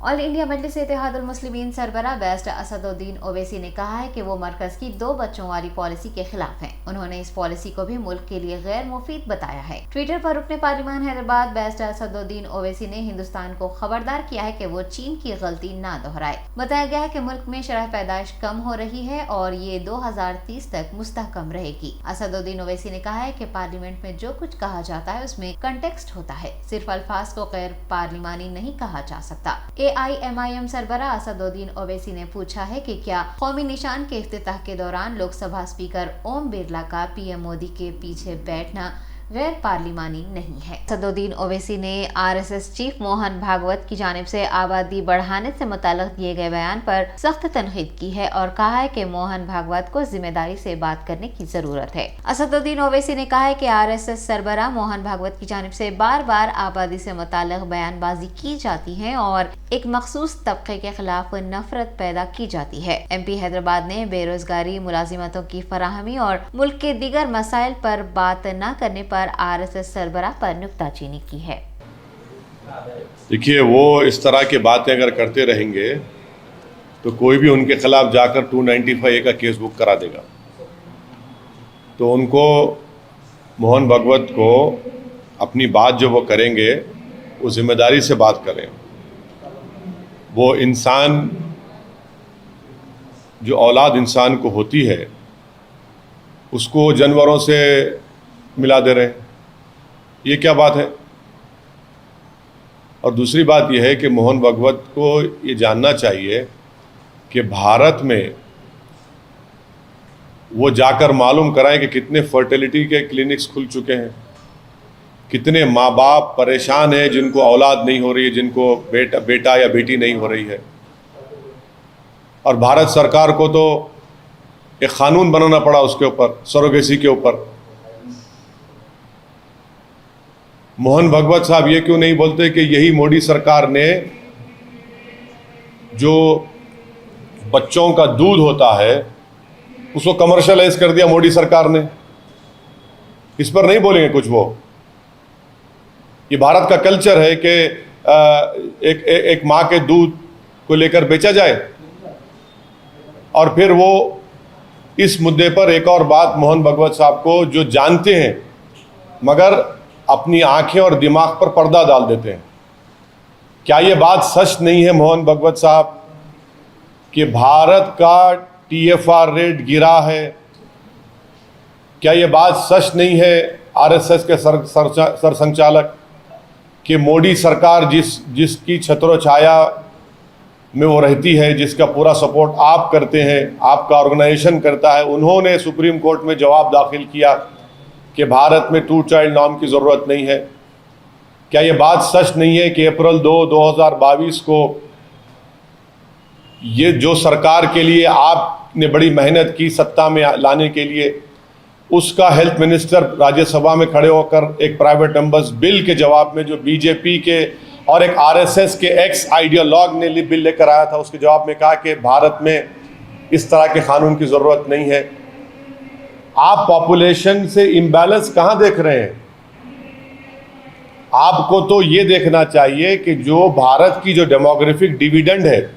All India मजलिस Ittehadul Muslimeen सरबरा best Asaduddin Owaisi ने कहा है कि वो मरकज की 2 बच्चों वाली पॉलिसी के खिलाफ हैं। उन्होंने इस पॉलिसी को भी मुल्क के लिए गैर मुफीद बताया है। ट्विटर पर रुकने पार्लिमान हैदराबाद बेस्ट असदुद्दीन ओवैसी ने हिंदुस्तान को खबरदार किया है कि वो चीन की गलती ना दोहराए। बताया गया है कि मुल्क में शरह पैदाइश कम हो रही है और ये 2030 तक मुस्तहकम रहेगी। असदुद्दीन ओवैसी ने कहा है कि पार्लियामेंट में जो कुछ कहा जाता है उसमें कंटेक्स्ट होता है, सिर्फ अल्फाज को गैर पार्लिमानी नहीं कहा जा सकता। AIMIM सरबरा असदुद्दीन ओवैसी ने पूछा है कि क्या कौमी निशान के इफ्तिताह के दौरान लोकसभा स्पीकर ओम बिरला का PM मोदी के पीछे बैठना गैर पार्लिमानी नहीं है। असदुद्दीन ओवैसी ने RSS चीफ मोहन भागवत की जानिब से आबादी बढ़ाने से मुताल्लिक दिए गए बयान पर सख्त तनकीद की है और कहा है कि मोहन भागवत को जिम्मेदारी से बात करने की जरूरत है। असदुद्दीन ओवैसी ने कहा है कि RSS सरबरा मोहन भागवत की जानिब से बार बार आबादी से मुताल्लिक बयानबाजी की जाती है और एक मखसूस तबके के खिलाफ नफरत पैदा की जाती है। MP हैदराबाद ने बेरोजगारी, मुलाजिमतों की फराहमी और मुल्क के दीगर मसाइल पर बात न करने पर RSS सरबराह पर नुक्ताचीनी की है। देखिए, वो इस तरह की बातें अगर करते रहेंगे तो कोई भी उनके खिलाफ जाकर 295A का केस बुक करा देगा। तो उनको, मोहन भागवत को, अपनी बात जो वो करेंगे वो जिम्मेदारी से बात करें। वो इंसान, जो औलाद इंसान को होती है, उसको जानवरों से मिला दे रहे हैं, ये क्या बात है। और दूसरी बात यह है कि मोहन भागवत को ये जानना चाहिए कि भारत में वो जाकर मालूम कराएं कि कितने फर्टिलिटी के क्लिनिक्स खुल चुके हैं, कितने माँ बाप परेशान हैं जिनको औलाद नहीं हो रही है, जिनको बेटा या बेटी नहीं हो रही है। और भारत सरकार को तो एक कानून बनाना पड़ा उसके ऊपर, सरोगेसी के ऊपर। मोहन भागवत साहब ये क्यों नहीं बोलते कि यही मोदी सरकार ने जो बच्चों का दूध होता है उसको कमर्शियलाइज कर दिया मोदी सरकार ने। इस पर नहीं बोलेंगे कुछ वो। ये भारत का कल्चर है कि एक माँ के दूध को लेकर बेचा जाए। और फिर वो इस मुद्दे पर एक और बात मोहन भागवत साहब को, जो जानते हैं मगर अपनी आंखें और दिमाग पर पर्दा डाल देते हैं। क्या ये बात सच नहीं है मोहन भागवत साहब कि भारत का TFR रेट गिरा है? क्या ये बात सच नहीं है RSS के सरसंचालक कि मोदी सरकार जिसकी छत्रो छाया में वो रहती है, जिसका पूरा सपोर्ट आप करते हैं, आपका ऑर्गेनाइजेशन करता है, उन्होंने सुप्रीम कोर्ट में जवाब दाखिल किया कि भारत में 2 चाइल्ड नॉर्म की ज़रूरत नहीं है? क्या ये बात सच नहीं है कि अप्रैल 2, 2022 को ये जो सरकार के लिए आपने बड़ी मेहनत की सत्ता में लाने के लिए, उसका हेल्थ मिनिस्टर राज्यसभा में खड़े होकर एक प्राइवेट मेंबर्स बिल के जवाब में, जो BJP के और एक RSS के एक्स आइडियोलॉग ने बिल लेकर आया था, उसके जवाब में कहा कि भारत में इस तरह के कानून की ज़रूरत नहीं है। आप पॉपुलेशन से इम्बैलेंस कहाँ देख रहे हैं? आपको तो ये देखना चाहिए कि जो भारत की जो डेमोग्राफिक डिविडेंड है,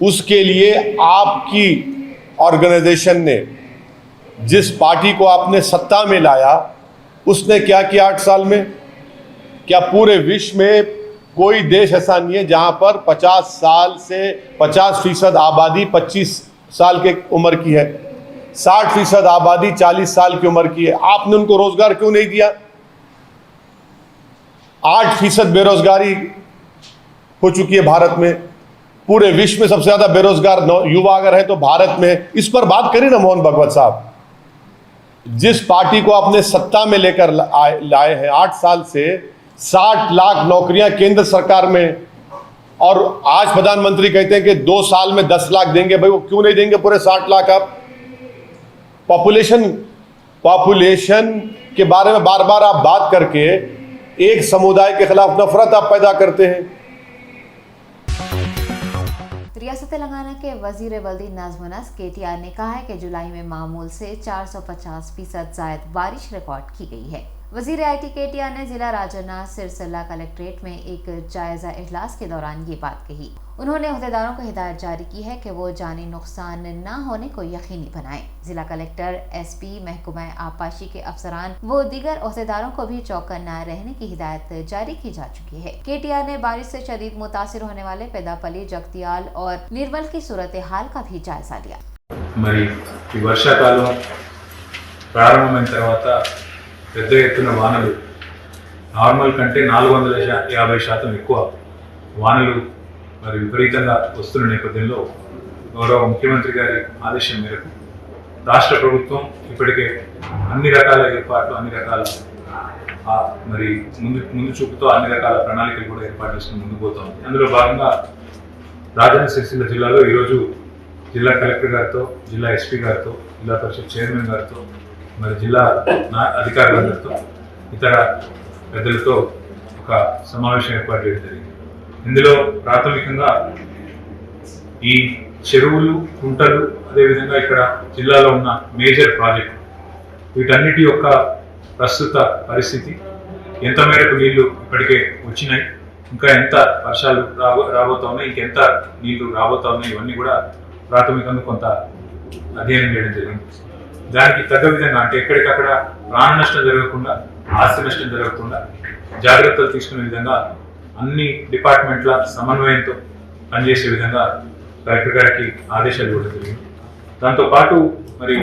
उसके लिए आपकी ऑर्गेनाइजेशन ने, जिस पार्टी को आपने सत्ता में लाया, उसने क्या किया 8 साल में? क्या पूरे विश्व में कोई देश ऐसा नहीं है जहां पर 50 साल से 50% आबादी 25 साल के उम्र की है, 60% आबादी 40 साल की उम्र की है? आपने उनको रोजगार क्यों नहीं दिया? 8% बेरोजगारी हो चुकी है भारत में। पूरे विश्व में सबसे ज्यादा बेरोजगार युवा अगर है तो भारत में। इस पर बात करिए ना मोहन भागवत साहब। जिस पार्टी को आपने सत्ता में लेकर लाए हैं, 8 साल से 60 लाख नौकरियां केंद्र सरकार में, और आज प्रधानमंत्री कहते हैं कि 2 साल में 10 लाख देंगे। भाई वो क्यों नहीं देंगे पूरे 60 लाख? आप पॉपुलेशन के बारे में बार बार आप बात करके एक समुदाय के खिलाफ नफरत आप पैदा करते हैं। रियासत तेलंगाना के वजीर बल्दी नाज़मुन्नस KTR ने कहा है कि जुलाई में मामूल से 450% जायद बारिश रिकॉर्ड की गई है। वजीर IT KTR ने जिला राजन्ना सिरसिल्ला कलेक्ट्रेट में एक जायजा इजलास के दौरान ये बात कही। उन्होंने अहदेदारों को हिदायत जारी की है कि वो जानी नुकसान न होने को यकीनी बनाएं। जिला कलेक्टर SP महकमा आबपाशी के अफसरान व दीगर अहदेदारों को भी चौकन्ना रहने की हिदायत जारी की जा चुकी है। KTR ने बारिश से शदीद मुतासिर होने वाले पेदापल्ली, जगतियाल और निर्मल की सूरत हाल का भी जायजा लिया। మరి ఈ వర్షాకాలం ప్రారంభమైన తర్వాత పెద్ద ఎత్తున వానలు నార్మల్ కంటే 450% ఎక్కువ వానలు మరి విపరీతంగా వస్తున్న నేపథ్యంలో గౌరవ ముఖ్యమంత్రి గారి ఆదేశం మేరకు రాష్ట్ర ప్రభుత్వం ఇప్పటికే అన్ని రకాల ఏర్పాట్లు, అన్ని రకాల మరి ముందు చూపుతో అన్ని రకాల ప్రణాళికలు కూడా ఏర్పాటు చేసుకుని ముందుకు పోతాం. అందులో భాగంగా రాజన్న సిరిసిల్ల జిల్లాలో ఈరోజు జిల్లా కలెక్టర్ గారితో, జిల్లా SP గారితో, జిల్లా పరిషత్ చైర్మన్ గారితో, మరి జిల్లా అధికారులందరితో, ఇతర పెద్దలతో ఒక సమావేశం ఏర్పాటు చేయడం జరిగింది. ఇందులో ప్రాథమికంగా ఈ చెరువులు, కుంటలు, అదేవిధంగా ఇక్కడ జిల్లాలో ఉన్న మేజర్ ప్రాజెక్టు వీటన్నిటి యొక్క ప్రస్తుత పరిస్థితి, ఎంత మేరకు నీళ్లు ఇప్పటికే వచ్చినాయి, ఇంకా ఎంత వర్షాలు రాబోతా ఉన్నాయి, ఇంకెంత నీళ్లు రాబోతా ఉన్నాయి, ఇవన్నీ కూడా ప్రాథమికంగా కొంత అధ్యయనం చేయడం జరిగింది. దానికి తగ్గ విధంగా అంటే ఎక్కడికక్కడ ప్రాణ నష్టం జరగకుండా, ఆస్తి నష్టం జరగకుండా జాగ్రత్తలు తీసుకునే విధంగా అన్ని డిపార్ట్మెంట్ల సమన్వయంతో పనిచేసే విధంగా కలెక్టర్ గారికి ఆదేశాలు ఇవ్వడం జరిగింది. దాంతోపాటు మరి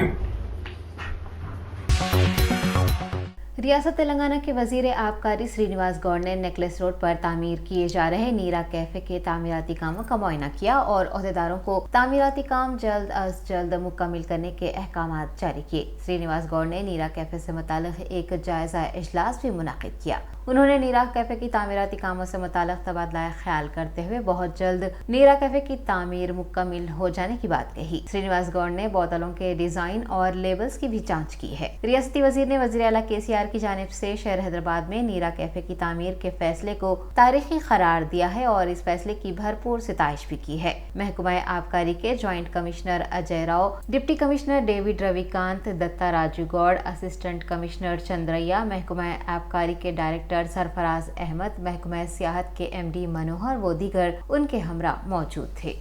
रियासत तेलंगाना के वजीर आबकारी श्रीनिवास गौड़ ने नेकलेस रोड पर तामीर किए जा रहे नीरा कैफे के तामीराती कामों का मुआयना किया और अहदेदारों को तामीराती काम जल्द अज जल्द मुकम्मल करने के अहकाम जारी किए। श्रीनिवास गौड़ ने नीरा कैफे से मुताल्लिक एक जायजा इजलास भी मुनाकिद किया। उन्होंने नीरा कैफे की तामीराती कामों से मुताल्लिक तबादला ख्याल करते हुए बहुत जल्द नीरा कैफे की तामीर मुकम्मल हो जाने की बात कही। श्रीनिवास गौड़ ने बोतलों के डिजाइन और लेबल्स की भी जांच की है। रियासती वजीर ने वजीर आला KCR की जानिब से शहर हैदराबाद में नीरा कैफे की तामीर के फैसले को तारीखी करार दिया है और इस फैसले की भरपूर सिताइश भी की है। महकमा आबकारी के joint commissioner Ajay Rao, deputy commissioner David Ravikant, Datta Raju Goud, assistant commissioner Chandraiah, महकमा आबकारी के डायरेक्टर सरफराज अहमद, महकमा सियाहत के MD मनोहर व दीगर उनके हमरा मौजूद थे।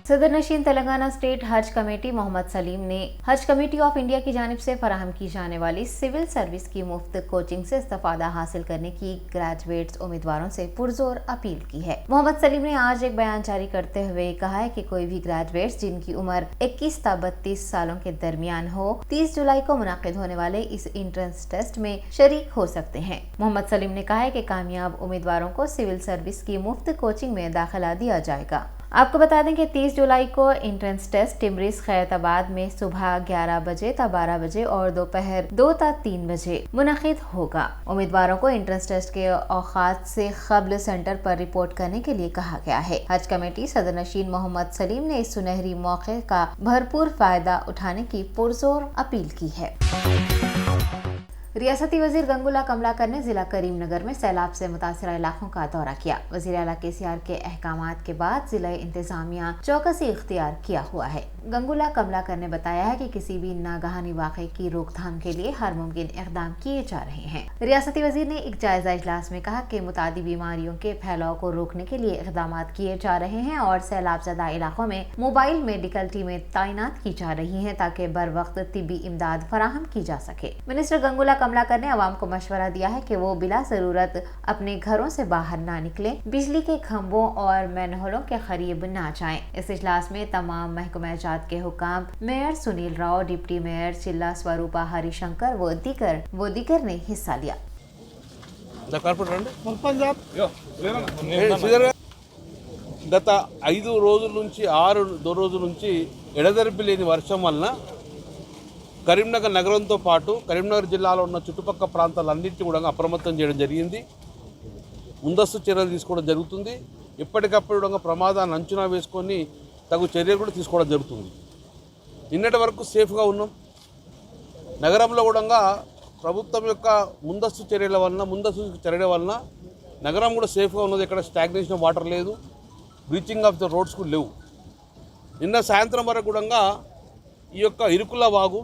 सदर नशीन तेलंगाना स्टेट हज कमेटी मोहम्मद सलीम ने हज कमेटी ऑफ इंडिया की जानिब से फराहम की जाने वाली सिविल सर्विस की मुफ्त कोचिंग से इस्तेफादा हासिल करने की ग्रेजुएट्स उम्मीदवारों से पुरजोर अपील की है। मोहम्मद सलीम ने आज एक बयान जारी करते हुए कहा है कि कोई भी ग्रेजुएट्स जिनकी उम्र 21 से 32 सालों के दरमियान हो 30 जुलाई को मुनाकिद होने वाले इस एंट्रेंस टेस्ट में शरीक हो सकते हैं। मोहम्मद सलीम ने कहा है कि कामयाब उम्मीदवारों को सिविल सर्विस की मुफ्त कोचिंग में दाखिला दिया जाएगा। आपको बता दें कि 30 जुलाई को एंट्रेंस टेस्ट टिमरिस खैरताबाद में सुबह 11 बजे तक 12 बजे और दोपहर 2 तक 3 बजे मुनक़िद होगा। उम्मीदवारों को एंट्रेंस टेस्ट के औकात से क़ब्ल सेंटर पर रिपोर्ट करने के लिए कहा गया है। हज कमेटी सदर नशीन मोहम्मद सलीम ने इस सुनहरी मौके का भरपूर फायदा उठाने की पुरजोर अपील की है। रियासती वजीर गंगुला कमलाकर ने जिला करीमनगर में सैलाब से मुतासर इलाकों का दौरा किया। वजीर आला KCR के अहकामात के बाद जिला इंतजामिया चौकसी इख्तियार किया हुआ है। गंगुला कमलाकर ने बताया है कि किसी भी नागहानी वाक़े की रोकथाम के लिए हर मुमकिन इक़दाम किए जा रहे हैं। रियासती वजीर ने एक जायजा इजलास में कहा कि मुतादी बीमारियों के फैलाव को रोकने के लिए इक़दाम किए जा रहे हैं और सैलाब ज़दा इलाकों में मोबाइल मेडिकल टीमें तैनात की जा रही हैं ताकि बर वक्त तिब्बी इमदाद फराहम की जा सके। मिनिस्टर गंगुला कमलाकर ने अवाम को मशवरा दिया है कि वो बिला जरूरत अपने घरों से बाहर ना निकले, बिजली के खंभों और मैनहोलों के करीब ना जाएं। इस इजलास में तमाम महकमा जात के हुकाम, mayor Sunil Rao, deputy mayor Chilla Swarupa Harishankar व दीगर ने हिस्सा लिया। గత 5 రోజుల నుంచి 2 రోజుల నుంచి ఎడతెరిపి లేని వర్షం వలన కరీంనగర్ నగరంతో పాటు కరీంనగర్ జిల్లాలో ఉన్న చుట్టుపక్కల ప్రాంతాలన్నింటినీ కూడా అప్రమత్తం చేయడం జరిగింది. ముందస్తు చర్యలు తీసుకోవడం జరుగుతుంది. ఎప్పటికప్పుడు ప్రమాదాన్ని అంచనా వేసుకొని తగు చర్యలు కూడా తీసుకోవడం జరుగుతుంది. నిన్నటి వరకు సేఫ్గా ఉన్నాం. నగరంలో కూడా ప్రభుత్వం యొక్క ముందస్తు చర్యల వలన నగరం కూడా సేఫ్గా ఉన్నది. ఎక్కడ స్టాగ్నేషన్ వాటర్ లేదు, బ్లీచింగ్ ఆఫ్ ద రోడ్స్ కూడా లేవు. నిన్న సాయంత్రం వరకు కూడా ఈ యొక్క ఇరుకుల వాగు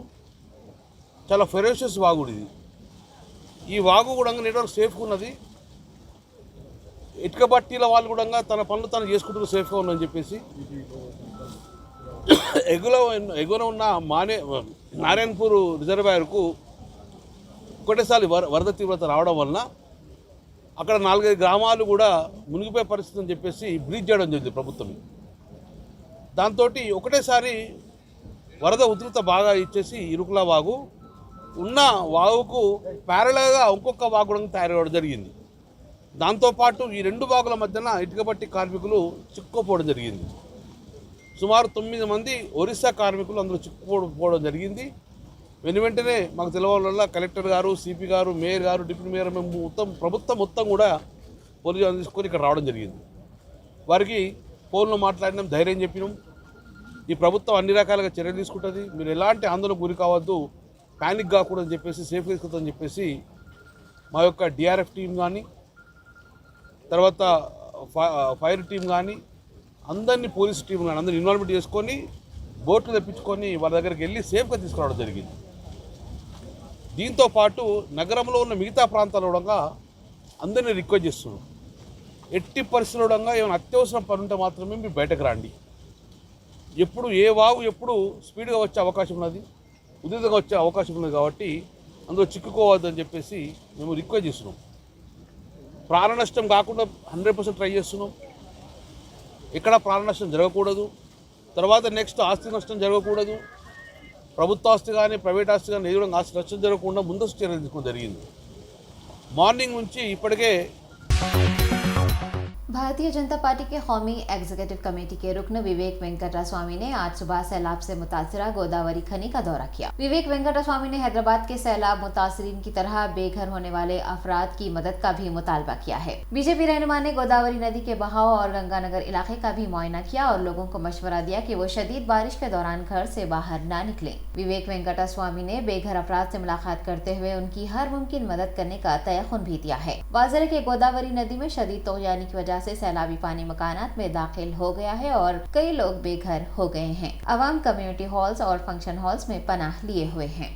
చాలా ఫెరోషియస్ వాగుడు. ఇది ఈ వాగు కూడా నెట్వర్క్ సేఫ్గా ఉన్నది. ఇటుక బట్టీల వాళ్ళు కూడా తన పనులు తను చేసుకుంటూ సేఫ్గా ఉందని చెప్పేసి ఎగువన ఉన్న నారాయణపూర్ రిజర్వాయర్కు ఒకటేసారి వరద తీవ్రత రావడం వలన అక్కడ 4-5 గ్రామాలు కూడా మునిగిపోయే పరిస్థితి అని చెప్పేసి బ్రీచ్ చేయడం జరిగింది ప్రభుత్వం. దాంతో ఒకటేసారి వరద ఉధృత బాగా ఇచ్చేసి ఇరుకుల వాగు ఉన్న వాగుకు ప్యారలల్గా ఇంకొక వాగు కూడా తయారవడం జరిగింది. దాంతోపాటు ఈ 2 వాగుల మధ్యన ఇటుకబట్టి కార్మికులు చిక్కుపోవడం జరిగింది. సుమారు 9 మంది ఒరిస్సా కార్మికులు అందులో చిక్కుపోవడం జరిగింది. వెంటనే మాకు తెలవడం వల్ల కలెక్టర్ గారు, సిపి గారు, మేయర్ గారు, డిప్యూటీ మేయర్ మేము ప్రభుత్వం మొత్తం కూడా పోలీసులు తీసుకొని ఇక్కడ రావడం జరిగింది. వారికి ఫోన్లో మాట్లాడినాం, ధైర్యం చెప్పినాం. ఈ ప్రభుత్వం అన్ని రకాలుగా చర్యలు తీసుకుంటుంది, మీరు ఎలాంటి ఆందోళనకు గురి కావద్దు, ప్యానిక్ కాకూడదని చెప్పేసి, సేఫ్ తీసుకుంటుందని చెప్పేసి మా యొక్క డిఆర్ఎఫ్ టీం కానీ, తర్వాత ఫైర్ టీం కానీ, అందరినీ పోలీస్ టీం కానీ అందరినీ ఇన్వాల్వ్మెంట్ చేసుకొని బోట్లు తెప్పించుకొని వాళ్ళ దగ్గరికి వెళ్ళి సేఫ్గా తీసుకురావడం జరిగింది. దీంతో పాటు నగరంలో ఉన్న మిగతా ప్రాంతాల కూడా అందరినీ రిక్వెస్ట్ చేస్తున్నాం, ఎట్టి పరిస్థితుల్లో ఏమైనా అత్యవసరం పని ఉంటే మాత్రమే మీరు బయటకు రండి. ఎప్పుడు ఏ వాగు ఎప్పుడు స్పీడ్గా వచ్చే అవకాశం ఉన్నది, ఉధృతంగా వచ్చే అవకాశం ఉన్నది కాబట్టి అందులో చిక్కుకోవద్దని చెప్పేసి మేము రిక్వెస్ట్ చేస్తున్నాం. ప్రాణ నష్టం కాకుండా 100% ట్రై చేస్తున్నాం. ఎక్కడ ప్రాణ నష్టం జరగకూడదు. తర్వాత నెక్స్ట్ ఆస్తి నష్టం జరగకూడదు. ప్రభుత్వ ఆస్తి కానీ ప్రైవేట్ ఆస్తి కానీ ఏదో ఆస్తి నష్టం జరగకుండా ముందస్తు చర్యలు తీసుకోవడం జరిగింది. మార్నింగ్ నుంచి ఇప్పటికే भारतीय जनता पार्टी के कौमी एग्जीक्यूटिव कमेटी के रुकन विवेक वेंकटस्वामी ने आज सुबह सैलाब से मुतासरा गोदावरी खनी का दौरा किया। विवेक वेंकटस्वामी ने हैदराबाद के सैलाब मुतासरीन की तरह बेघर होने वाले अफराद की मदद का भी मुतालबा किया है। बीजेपी रहनुमा ने गोदावरी नदी के बहाव और गंगानगर इलाके का भी मुआयना किया और लोगों को मशवरा दिया कि वो शदीद बारिश के दौरान घर से बाहर न निकलें। विवेक वेंकटस्वामी ने बेघर अफराद से मुलाकात करते हुए उनकी हर मुमकिन मदद करने का तयखुन भी दिया है। वाज़ेह के गोदावरी नदी में शदीद तोग़यानी की वजह से सैलाबी पानी मकानात में दाखिल हो गया है और कई लोग बेघर हो गए हैं। अवाम कम्युनिटी हॉल्स और फंक्शन हॉल्स में पनाह लिए हुए हैं।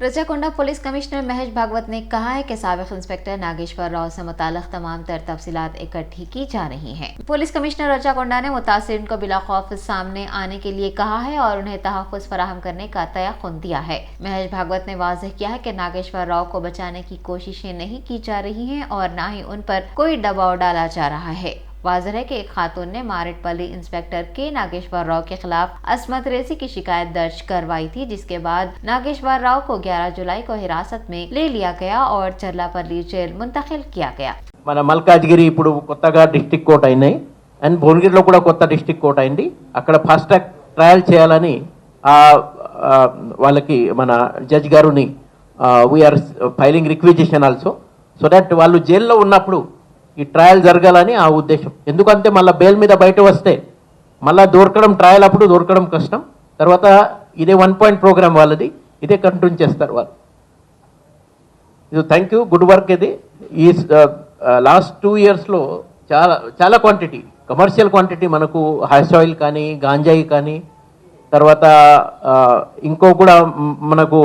रजाकोंडा पुलिस कमिश्नर महेश भागवत ने कहा है कि साबिक इंस्पेक्टर नागेश्वर राव से मुताल्लिक़ तमाम तर तफसीलात इकट्ठी की जा रही हैं। पुलिस कमिश्नर रजाकोंडा ने मुतासिरीन को बिला खौफ सामने आने के लिए कहा है और उन्हें तहफ़्फ़ुज़ फराहम करने का तयक़ुन दिया है। महेश भागवत ने वाज़ेह किया है कि नागेश्वर राव को बचाने की कोशिशें नहीं की जा रही हैं और न ही उन पर कोई दबाव डाला जा रहा है। वाज़ेह है कि एक खातून ने मारेटपल्ली इंस्पेक्टर के नागेश्वर राव के खिलाफ अस्मत रेजी की शिकायत दर्ज करवाई थी, जिसके बाद नागेश्वर राव को 11 जुलाई को हिरासत में ले लिया गया और चर्लापल्ली जेल मुंतकिल किया गया। మన మల్కాజ్గిరి ఇప్పుడు కొత్తగా డిస్ట్రిక్ట్ కోర్ట్ అయినాయి అండ్ భువనగిరిలో కూడా కొత్త డిస్ట్రిక్ట్ కోర్ట్ అయింది. అక్కడ ఫాస్ట్ ట్రాక్ ట్రయల్ చేయాలని వాళ్ళకి మన జడ్జ్ గారుని we're filing requisition also so that వాళ్ళు జైల్లో ఉన్నప్పుడు ఈ ట్రయల్ జరగాలని ఆ ఉద్దేశం. ఎందుకంటే మళ్ళీ బెయిల్ మీద బయట వస్తే మళ్ళీ దొరకడం ట్రయల్ అప్పుడు దొరకడం కష్టం. తర్వాత ఇదే 1 పాయింట్ ప్రోగ్రామ్ వాళ్ళది, ఇదే కంటిన్యూ చేస్తారు వాళ్ళు. ఇది థ్యాంక్ యూ, గుడ్ వర్క్. ఇది ఈ లాస్ట్ 2 ఇయర్స్లో చాలా క్వాంటిటీ కమర్షియల్ క్వాంటిటీ మనకు హాష్ ఆయిల్ కానీ గాంజాయి కానీ తర్వాత ఇంకో కూడా మనకు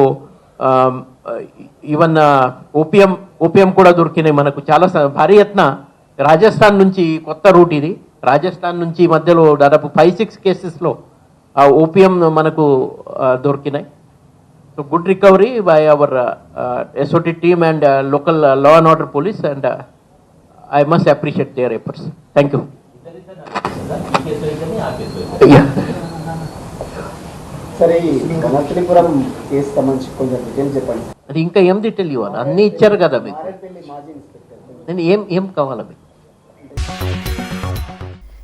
ఈవెన్ ఓపియం కూడా దొరికినాయి మనకు చాలా భారీ ఎత్తున. రాజస్థాన్ నుంచి కొత్త రూట్ ఇది. రాజస్థాన్ నుంచి మధ్యలో దాదాపు 5-6 కేసెస్లో ఓపియం మనకు దొరికినాయి. So good recovery by our SOT team and local law and order police and I must appreciate their efforts. Thank you. సరే, గణపతిపురం కేసు సంబంధించి కొంచెం డీటెయిల్స్ చెప్పండి. అది ఇంకా ఏం డీటెయిల్ ఇవ్వాలి? అన్నీ ఇచ్చారు కదా మీకు. నేను ఏం కావాలా మీకు?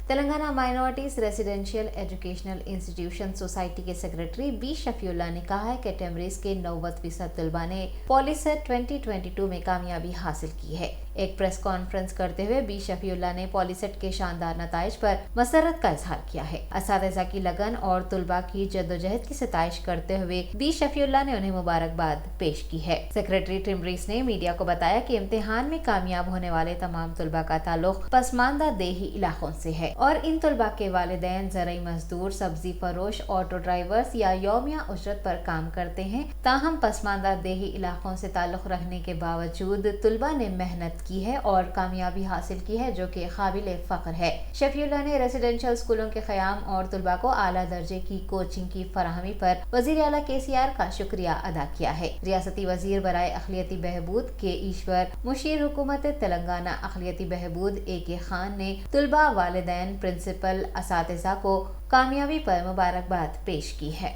Telangana minorities residential educational institution society के सेक्रेटरी बी शफीउल्ला ने कहा है कि टेमरीज के 90% तलबा ने पॉलिसेट 2022 में कामयाबी हासिल की है। एक प्रेस कॉन्फ्रेंस करते हुए बी शफीउल्लाह ने पॉलिसेट के शानदार नताइज पर मसरत का इजहार किया है। असातिज़ा की लगन और तुलबा की जद्दोजहद की सिताइश करते हुए बी शफीउल्लाह ने उन्हें मुबारकबाद पेश की है। सेक्रेटरी टिम्ब्रिस ने मीडिया को बताया कि इम्तिहान में कामयाब होने वाले तमाम तुलबा का ताल्लुक पसमानदा देही इलाकों से है और इन तुलबा के वालिदैन ज़राई मजदूर, सब्जी फरोश, ऑटो ड्राइवर्स या यौमिया उजरत पर काम करते हैं। ताहम पसमानदा देही इलाकों से ताल्लुक रखने के बावजूद तुलबा ने मेहनत की है और कामयाबी हासिल की है, जो कि काबिल फख्र है। शफीउल्लाह ने रेसिडेंशियल स्कूलों के क़याम और तुलबा को आला दर्जे की कोचिंग की फराहमी पर वज़ीर आला KCR का शुक्रिया अदा किया है। रियासती वज़ीर बराए अक़लियती बहबूद के ईश्वर, मुशीर हुकूमत तेलंगाना अक़लियती बहबूद AK खान ने तुलबा, वालिदैन, प्रिंसिपल, असातिज़ा को कामयाबी पर मुबारकबाद पेश की है।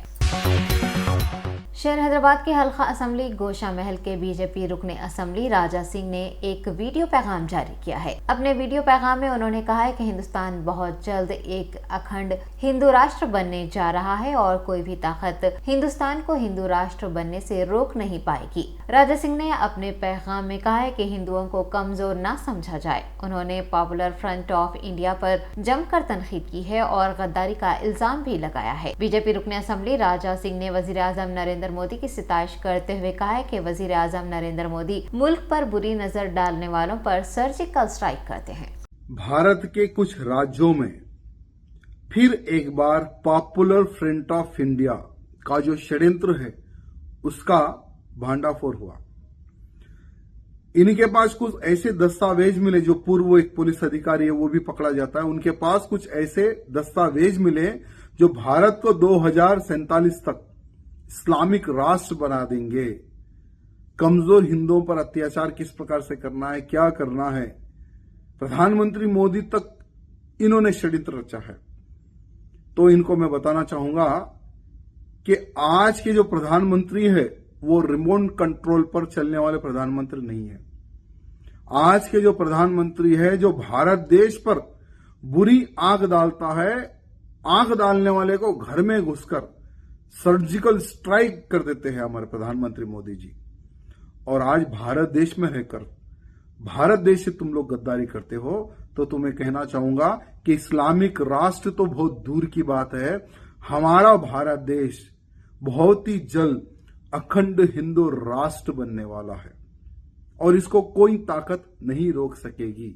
शहर हैदराबाद के हल्का असम्बली गोशा महल के बीजेपी रुकने असम्बली राजा सिंह ने एक वीडियो पैगाम जारी किया है। अपने वीडियो पैगाम में उन्होंने कहा है कि हिंदुस्तान बहुत जल्द एक अखंड हिंदू राष्ट्र बनने जा रहा है और कोई भी ताकत हिंदुस्तान को हिंदू राष्ट्र बनने से रोक नहीं पाएगी। राजा सिंह ने अपने पैगाम में कहा है कि हिंदुओं को कमजोर ना समझा जाए। उन्होंने पॉपुलर फ्रंट ऑफ इंडिया पर जमकर तनकीद की है और गद्दारी का इल्जाम भी लगाया है। बीजेपी रुकने असम्बली राजा सिंह ने वजीर आजम नरेंद्र मोदी की सितारिश करते हुए कहा है कि वजीर आजम नरेंद्र मोदी मुल्क पर बुरी नजर डालने वालों पर सर्जिकल स्ट्राइक करते हैं। भारत के कुछ राज्यों में फिर एक बार पॉपुलर फ्रंट ऑफ इंडिया का जो षड्यंत्र है उसका भांडाफोड़ हुआ। इनके पास कुछ ऐसे दस्तावेज मिले, जो पूर्व एक पुलिस अधिकारी है वो भी पकड़ा जाता है, उनके पास कुछ ऐसे दस्तावेज मिले जो भारत को 2047 तक इस्लामिक राष्ट्र बना देंगे। कमजोर हिंदुओं पर अत्याचार किस प्रकार से करना है, क्या करना है, प्रधानमंत्री मोदी तक इन्होंने षड्यंत्र रचा है। तो इनको मैं बताना चाहूंगा कि आज के जो प्रधानमंत्री है वो रिमोट कंट्रोल पर चलने वाले प्रधानमंत्री नहीं है। आज के जो प्रधानमंत्री है, जो भारत देश पर बुरी आंख डालता है, आंख डालने वाले को घर में घुसकर सर्जिकल स्ट्राइक कर देते हैं हमारे प्रधानमंत्री मोदी जी। और आज भारत देश में रहकर भारत देश से तुम लोग गद्दारी करते हो, तो तुम्हें कहना चाहूंगा कि इस्लामिक राष्ट्र तो बहुत दूर की बात है, हमारा भारत देश बहुत ही जल्द अखंड हिंदू राष्ट्र बनने वाला है और इसको कोई ताकत नहीं रोक सकेगी।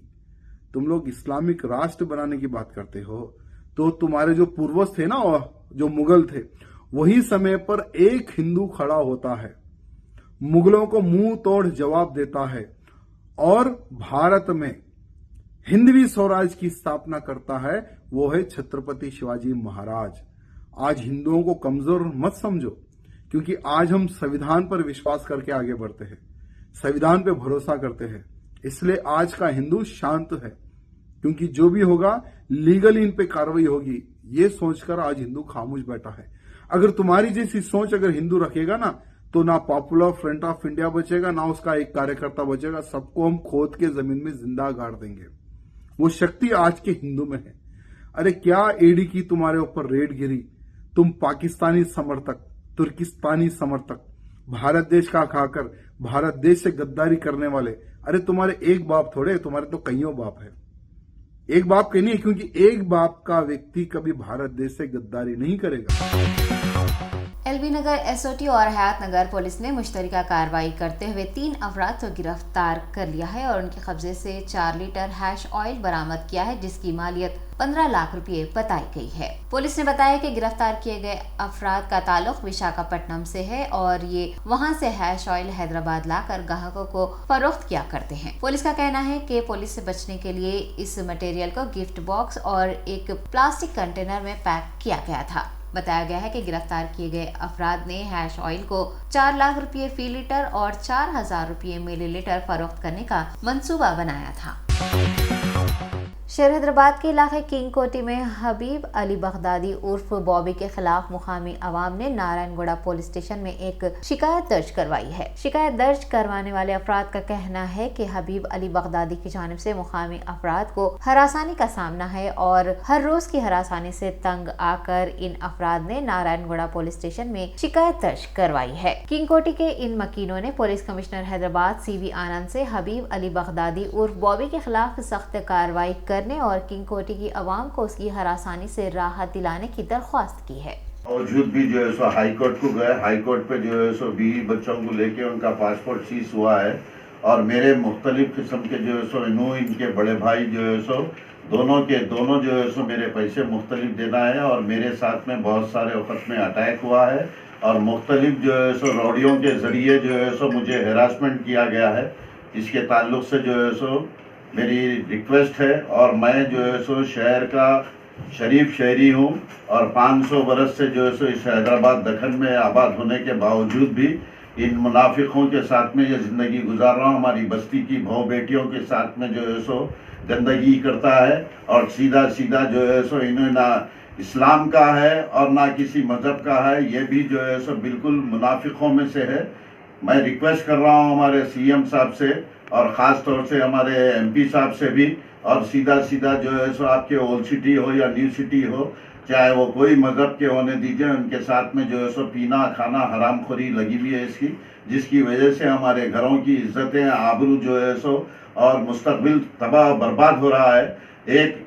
तुम लोग इस्लामिक राष्ट्र बनाने की बात करते हो, तो तुम्हारे जो पूर्वज थे ना, जो मुगल थे, वही समय पर एक हिंदू खड़ा होता है, मुगलों को मुंह तोड़ जवाब देता है और भारत में हिंदवी स्वराज की स्थापना करता है, वो है छत्रपति शिवाजी महाराज। आज हिंदुओं को कमजोर मत समझो, क्योंकि आज हम संविधान पर विश्वास करके आगे बढ़ते हैं, संविधान पे भरोसा करते हैं, इसलिए आज का हिंदू शांत है, क्योंकि जो भी होगा लीगली इन पे कार्रवाई होगी, ये सोचकर आज हिंदू खामोश बैठा है। अगर तुम्हारी जैसी सोच अगर हिंदू रखेगा ना, तो ना पॉपुलर फ्रंट ऑफ इंडिया बचेगा, ना उसका एक कार्यकर्ता बचेगा, सबको हम खोद के जमीन में जिंदा गाड़ देंगे। वो शक्ति आज के हिंदू में है। अरे क्या एडी की तुम्हारे ऊपर रेड गिरी, तुम पाकिस्तानी समर्थक, तुर्किस्तानी समर्थक, भारत देश का खाकर भारत देश से गद्दारी करने वाले, अरे तुम्हारे एक बाप थोड़े, तुम्हारे तो कईयों बाप है। एक बाप के नहीं, क्योंकि एक बाप का व्यक्ति कभी भारत देश से गद्दारी नहीं करेगा। एलबी नगर SOT और हयात नगर पुलिस ने मुश्तरका कार्रवाई करते हुए 3 अफराद को गिरफ्तार कर लिया है और उनके कब्जे से 4 लीटर हैश ऑयल बरामद किया है, जिसकी मालियत 15 लाख रुपए बताई गई है। पुलिस ने बताया कि गिरफ्तार किए गए अफराद का ताल्लुक विशाखापट्टनम से है और ये वहां से हैश ऑयल हैदराबाद लाकर ग्राहकों को फरोख्त किया करते हैं। पुलिस का कहना है कि पुलिस से बचने के लिए इस मटेरियल को गिफ्ट बॉक्स और एक प्लास्टिक कंटेनर में पैक किया गया था। बताया गया है कि गिरफ्तार किए गए अफराद ने हैश ऑयल को 4 लाख रुपए फी लीटर और 4000 रुपए मिलीलीटर फरोख्त करने का मंसूबा बनाया था। शहर हैदराबाद के इलाके किंग कोटी में हबीब अली बगदादी उर्फ बॉबी के खिलाफ मुकामी अवाम ने नारायणगुड़ा पुलिस स्टेशन में एक शिकायत दर्ज करवाई है। शिकायत दर्ज करवाने वाले अफराद का कहना है कि हबीब अली बगदादी की जानिब से मुकामी अफराद को हरासानी का सामना है और हर रोज की हरासानी से तंग आकर इन अफराद ने नारायणगुड़ा पुलिस स्टेशन में शिकायत दर्ज करवाई है। किंग कोटी के इन मकीनों ने पुलिस कमिश्नर हैदराबाद CV आनंद से हबीब अली बगदादी उर्फ बॉबी के खिलाफ सख्त कार्रवाई करने और किंग कोटी की आवाम को उसकी हरासानी से राहत दिलाने की दरख्वास्त की है। बावजूद भी जो है सो हाई कोर्ट को गए, हाई कोर्ट पे जो है सो 20 बच्चों को लेके उनका पासपोर्ट सीज हुआ है और मेरे मुख्तलिफ किस्म के जो है सो इनके बड़े भाई जो है सो दोनों जो है सो मेरे पैसे मुख्तलिफ देना है और मेरे साथ में बहुत सारे वक्त में अटैक हुआ है और मुख्तलिफ जो है सो रौडियों के ज़रिए जो है सो मुझे हरासमेंट किया गया है। इसके ताल्लुक से जो है सो मेरी रिक्वेस्ट है और मैं जो है सो शहर का शरीफ शहरी हूँ और 500 बरस से जो है सो इस हैदराबाद दखन में आबाद होने के बावजूद भी इन मुनाफिकों के साथ में ये ज़िंदगी गुजार रहा हूँ। हमारी बस्ती की बहू बेटियों के साथ में जो है सो गंदगी करता है और सीधा जो है सो इन्हें ना इस्लाम का है और ना किसी मज़हब का है, ये भी जो है सो बिल्कुल मुनाफिकों में से है। मैं रिक्वेस्ट कर रहा हूँ हमारे CM साहब से और ख़ास तौर से हमारे MP साहब से भी और सीधा जो है सो आपके ओल्ड सिटी हो या न्यू सिटी हो, चाहे वो कोई मज़हब के होने दीजिए, उनके साथ में जो है सो पीना खाना हरामखोरी लगी हुई है इसकी, जिसकी वजह से हमारे घरों की इज्जतें आबरू जो है सो और मुस्तकबिल तबाह बर्बाद हो रहा है। एक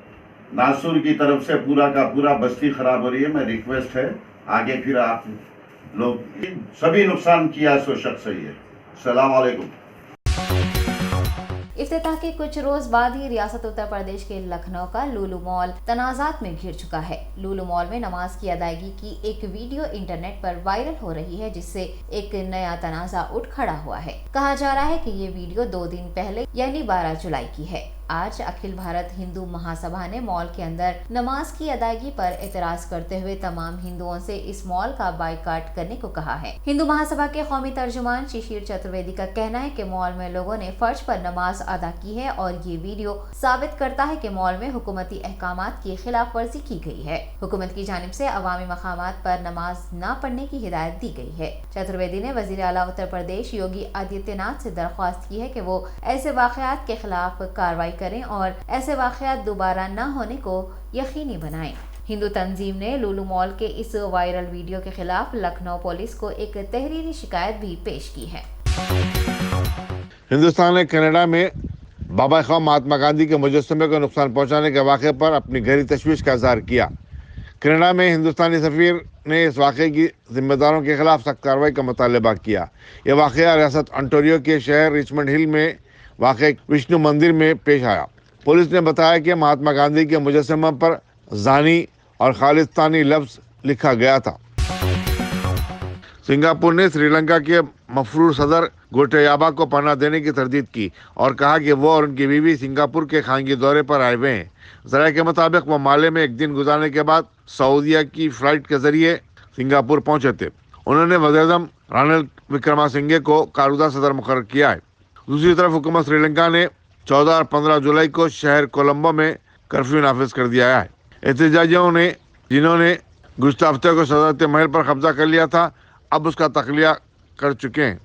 नासूर की तरफ से पूरा का पूरा बस्ती ख़राब हो रही है। मैं रिक्वेस्ट है आगे फिर आप लोग सभी नुकसान किया सो शख्स ही है। अस्सलाम वालेकुम। इफ्तिताह के कुछ रोज बाद ही रियासत उत्तर प्रदेश के लखनऊ का लुलु मॉल तनाजात में घिर चुका है। लुलु मॉल में नमाज की अदायगी की एक वीडियो इंटरनेट पर वायरल हो रही है, जिससे एक नया तनाजा उठ खड़ा हुआ है। कहा जा रहा है कि ये वीडियो 2 दिन पहले यानी 12 जुलाई की है। आज अखिल भारत हिंदू महासभा ने मॉल के अंदर नमाज की अदायगी पर एतराज करते हुए तमाम हिंदुओं से इस मॉल का बाइकाट करने को कहा है। हिंदू महासभा के कौमी तर्जुमान शिशिर चतुर्वेदी का कहना है कि मॉल में लोगों ने फर्ज पर नमाज अदा की है और ये वीडियो साबित करता है कि मॉल में हुकूमती अहकामात की खिलाफ वर्जी की गई है। हुकूमत की जानिब से अवामी मकामात पर नमाज न पढ़ने की हिदायत दी गई है। चतुर्वेदी ने वजीर आला उत्तर प्रदेश योगी आदित्यनाथ से दरख्वास्त की है कि वो ऐसे वाकयात के खिलाफ कार्रवाई करें और ऐसे वाकयात दोबारा न होने को यकीनी बनाएं। हिंदू तंजीम ने लुलु मॉल के इस वायरल वीडियो के खिलाफ लखनऊ पुलिस को एक तहरीरी शिकायत भी पेश की है। हिंदुस्तान ने कनाडा में बाबा ख़ौम महात्मा गांधी के मुजस्समे को नुकसान पहुंचाने के वाक़े पर अपनी गहरी तशवीश का इज़हार किया। कनाडा में हिंदुस्तानी सफ़ीर ने इस वाक़े की जिम्मेदारों के खिलाफ सख्त कार्रवाई का मुतालबा किया। यह वाक़या रियासत ओंटारियो के शहर रिचमंड हिल में वाक़े विष्णु मंदिर में पेश आया। पुलिस ने बताया कि महात्मा गांधी के मुजस्समे पर जानी और खालिस्तानी लफ्ज़ लिखा गया था। सिंगापुर ने श्रीलंका के मफरूर सदर गोटयाबा को पनाह देने की तरदीद की और कहा कि वो और उनकी बीवी सिंगापुर के खानगी दौरे पर आए हुए हैं। ज़राए के मुताबिक वो माले में एक दिन गुजारने के बाद सऊदीया की फ़्लाइट के ज़रिए सिंगापुर पहुंचे थे। उन्होंने वज़ीर-ए-आज़म रानिल विक्रमासिंघे को कारूदा सदर मुकर्रर किया है। दूसरी तरफ हुकूमत श्रीलंका ने 14 और 15 जुलाई को शहर कोलंबो में कर्फ्यू नाफिज कर दिया है। एहतजाजियों ने जिन्होंने गुज़श्ता हफ्ते को सदरत महल पर कब्जा कर लिया था, अब उसका तखलिया कर चुके हैं।